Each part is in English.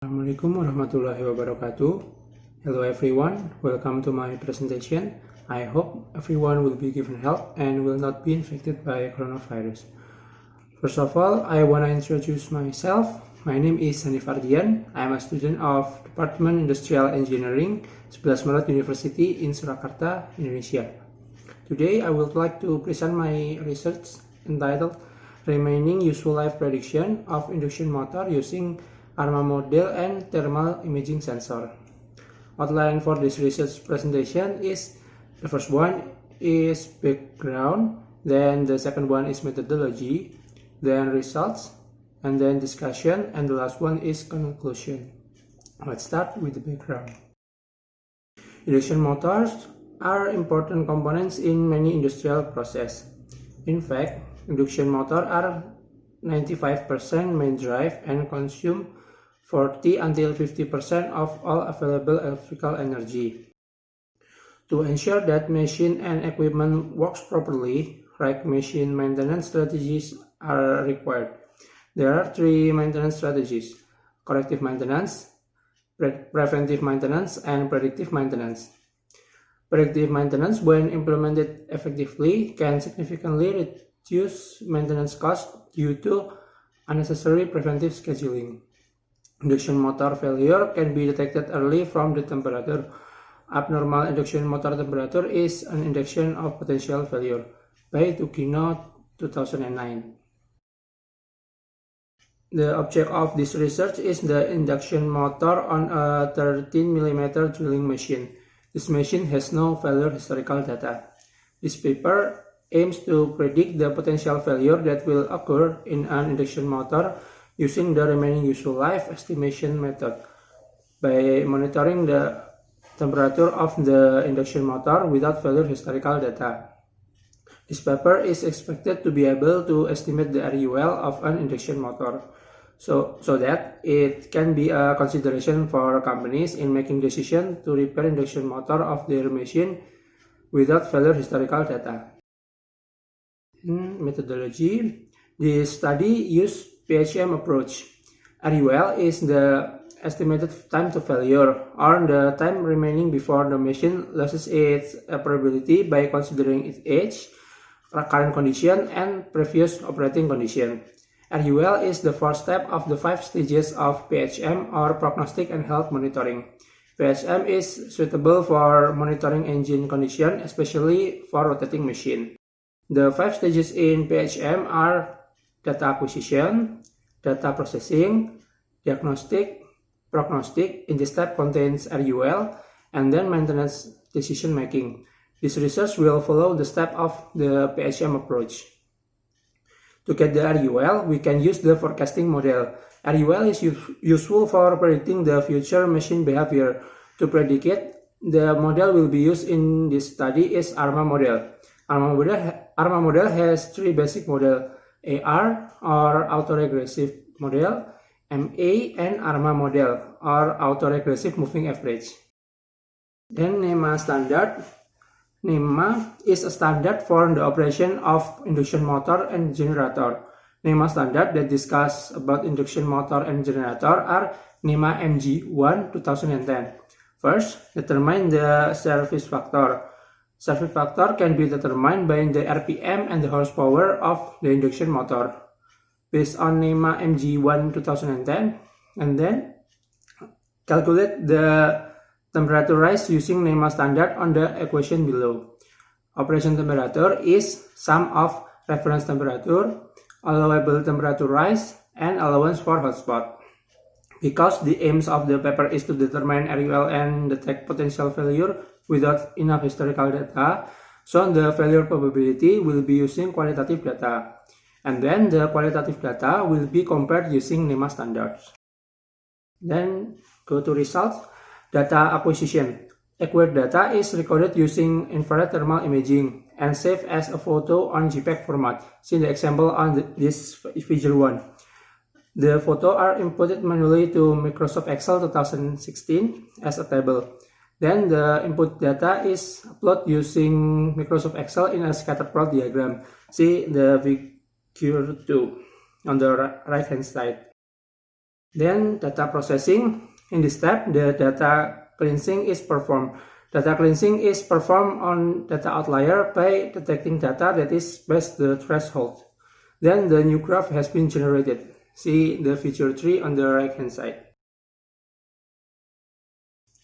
Assalamualaikum warahmatullahi wabarakatuh. Hello everyone, welcome to my presentation. I hope everyone will be given help and will not be infected by coronavirus. First of all, I want to introduce myself. My name is Hanif Ardian. I am a student of Department Industrial Engineering, 11 Maret University in Surakarta, Indonesia. Today I would like to present my research entitled Remaining Useful Life Prediction of Induction Motor Using ARMA model and thermal imaging sensor. Outline for this research presentation is the first one is background, then the second one is methodology, then results, and then discussion, and the last one is conclusion. Let's start with the background. Induction motors are important components in many industrial processes. In fact, induction motors are 95% main drive and consume 40 until 50% of all available electrical energy. To ensure that machine and equipment works properly, right machine maintenance strategies are required. There are three maintenance strategies: corrective maintenance, preventive maintenance, and predictive maintenance. Predictive maintenance, when implemented effectively, can significantly reduce maintenance costs due to unnecessary preventive scheduling. Induction motor failure can be detected early from the temperature. Abnormal induction motor temperature is an indication of potential failure, by Tukino 2009. The object of this research is the induction motor on a 13 mm drilling machine. This machine has no failure historical data. This paper aims to predict the potential failure that will occur in an induction motor using the remaining useful life estimation method by monitoring the temperature of the induction motor without failure historical data. This paper is expected to be able to estimate the RUL of an induction motor so that it can be a consideration for companies in making decisions to repair induction motor of their machine without failure historical data. In methodology, this study used PHM approach. RUL is the estimated time to failure, or the time remaining before the machine loses its operability by considering its age, current condition, and previous operating condition. RUL is the first step of the 5 stages of PHM, or prognostic and health monitoring. PHM is suitable for monitoring engine condition, especially for rotating machine. The 5 stages in PHM are data acquisition, data processing, diagnostic, prognostic. In this step contains RUL, and then maintenance decision making. This research will follow the step of the PHM approach. To get the RUL, we can use the forecasting model. RUL is useful for predicting the future machine behavior. To predict it, the model will be used in this study is ARMA model. ARMA model has 3 basic models: AR, or autoregressive model, MA, and ARMA model, or autoregressive moving average. Then NEMA standard. NEMA is a standard for the operation of induction motor and generator. NEMA standard that discuss about induction motor and generator are NEMA MG1 2010. First, determine the service factor. Service factor can be determined by the RPM and the horsepower of the induction motor based on NEMA MG1 2010, and then calculate the temperature rise using NEMA standard on the equation below. Operation temperature is sum of reference temperature, allowable temperature rise, and allowance for hotspot. Because the aims of the paper is to determine RUL and detect potential failure without enough historical data, so the failure probability will be using qualitative data. And then the qualitative data will be compared using NEMA standards. Then go to results. Data acquisition. Acquired data is recorded using infrared thermal imaging and saved as a photo on JPEG format. See the example on this figure 1. The photos are inputted manually to Microsoft Excel 2016 as a table. Then the input data is uploaded using Microsoft Excel in a scatter plot diagram. See the figure 2 on the right hand side. Then data processing. In this step, the data cleansing is performed. Data cleansing is performed on data outlier by detecting data that is past the threshold. Then the new graph has been generated. See the figure 3 on the right hand side.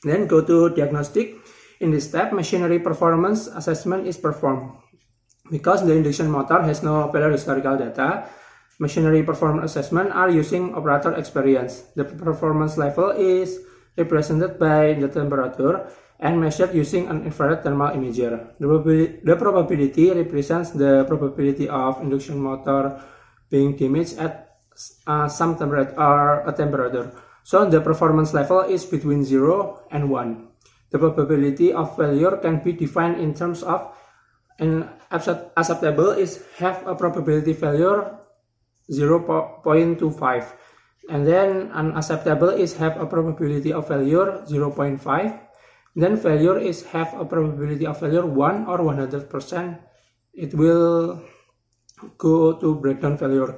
Then go to diagnostic. In this step, machinery performance assessment is performed. Because the induction motor has no failure historical data, machinery performance assessment are using operator experience. The performance level is represented by the temperature and measured using an infrared thermal imager. The probability represents the probability of induction motor being damaged at some temperature. So the performance level is between 0 and 1. The probability of failure can be defined in terms of an acceptable is have a probability failure 0.25, and then unacceptable is have a probability of failure 0.5. Then failure is have a probability of failure 1 or 100%. It will go to breakdown failure.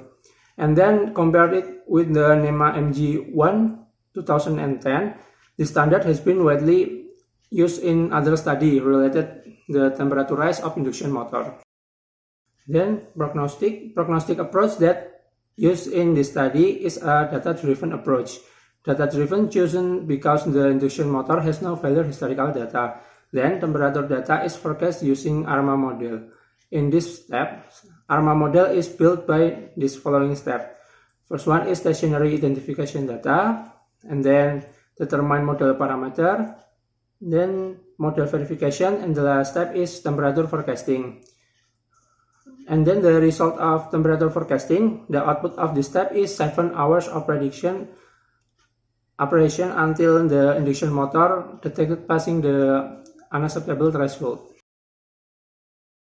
And then compare it with the NEMA MG1 2010. The standard has been widely used in other study related the temperature rise of induction motor. Then prognostic approach that used in this study is a data-driven approach. Data-driven chosen because the induction motor has no failure historical data. Then temperature data is forecast using ARMA model. In this step, ARMA model is built by this following step. First one is stationary identification data, and then determine model parameter, then model verification, and the last step is temperature forecasting. And then the result of temperature forecasting, the output of this step is 7 hours of prediction operation until the induction motor detected passing the unacceptable threshold.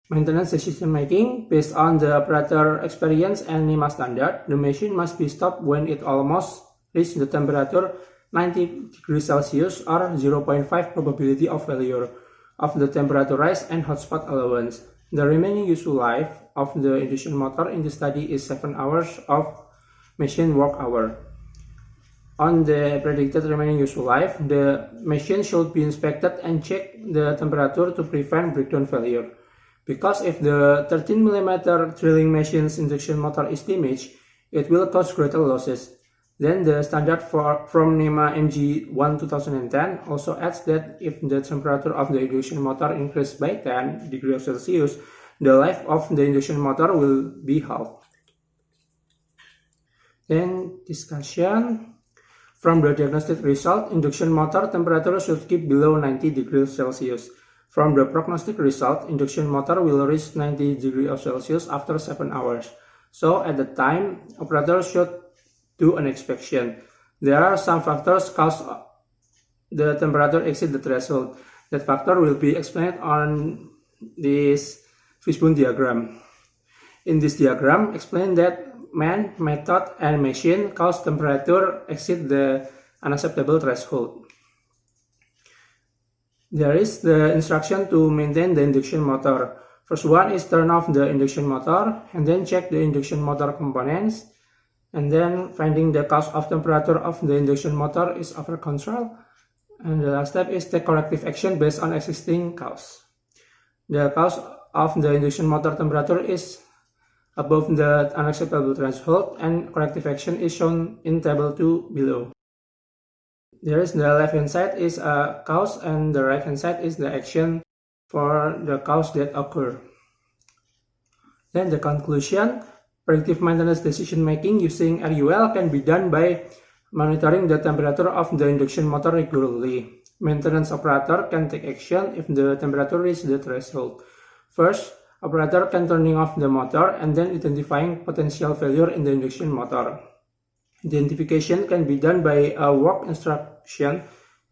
Maintenance decision making based on the operator experience and NEMA standard, the machine must be stopped when it almost reaches the temperature 90 degrees Celsius or 0.5 probability of failure of the temperature rise and hotspot allowance. The remaining useful life of the induction motor in the study is 7 hours of machine work hour. On the predicted remaining useful life, the machine should be inspected and check the temperature to prevent breakdown failure. Because if the 13 mm drilling machine's induction motor is damaged, it will cause greater losses. Then the standard from NEMA MG1 2010 also adds that if the temperature of the induction motor increases by 10 degrees Celsius, the life of the induction motor will be halved. Then discussion. From the diagnostic result, induction motor temperature should keep below 90 degrees Celsius. From the prognostic result, induction motor will reach 90 degrees Celsius after 7 hours. So at the time, operator should do an inspection. There are some factors cause the temperature exceed the threshold. That factor will be explained on this fishbone diagram. In this diagram, explain that man, method, and machine cause temperature exceed the unacceptable threshold. There is the instruction to maintain the induction motor. First one is turn off the induction motor and then check the induction motor components, and then finding the cause of temperature of the induction motor is under control. And the last step is take corrective action based on existing cause. The cause of the induction motor temperature is above the unacceptable threshold, and corrective action is shown in table 2 below. There is the left hand side is a cause and the right hand side is the action for the cause that occur. Then the conclusion, predictive maintenance decision making using RUL can be done by monitoring the temperature of the induction motor regularly. Maintenance operator can take action if the temperature reaches the threshold. First, operator can turning off the motor and then identifying potential failure in the induction motor. Identification can be done by a work instruction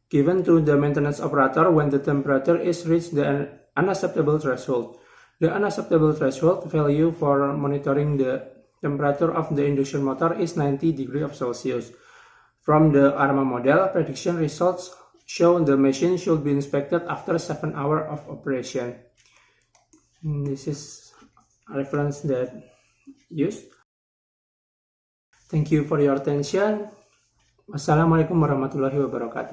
given to the maintenance operator when the temperature is reached the unacceptable threshold. The unacceptable threshold value for monitoring the temperature of the induction motor is 90 degrees Celsius. From the ARMA model, prediction results show the machine should be inspected after 7 hours of operation. This is a reference that used. Thank you for your attention. Wassalamualaikum warahmatullahi wabarakatuh.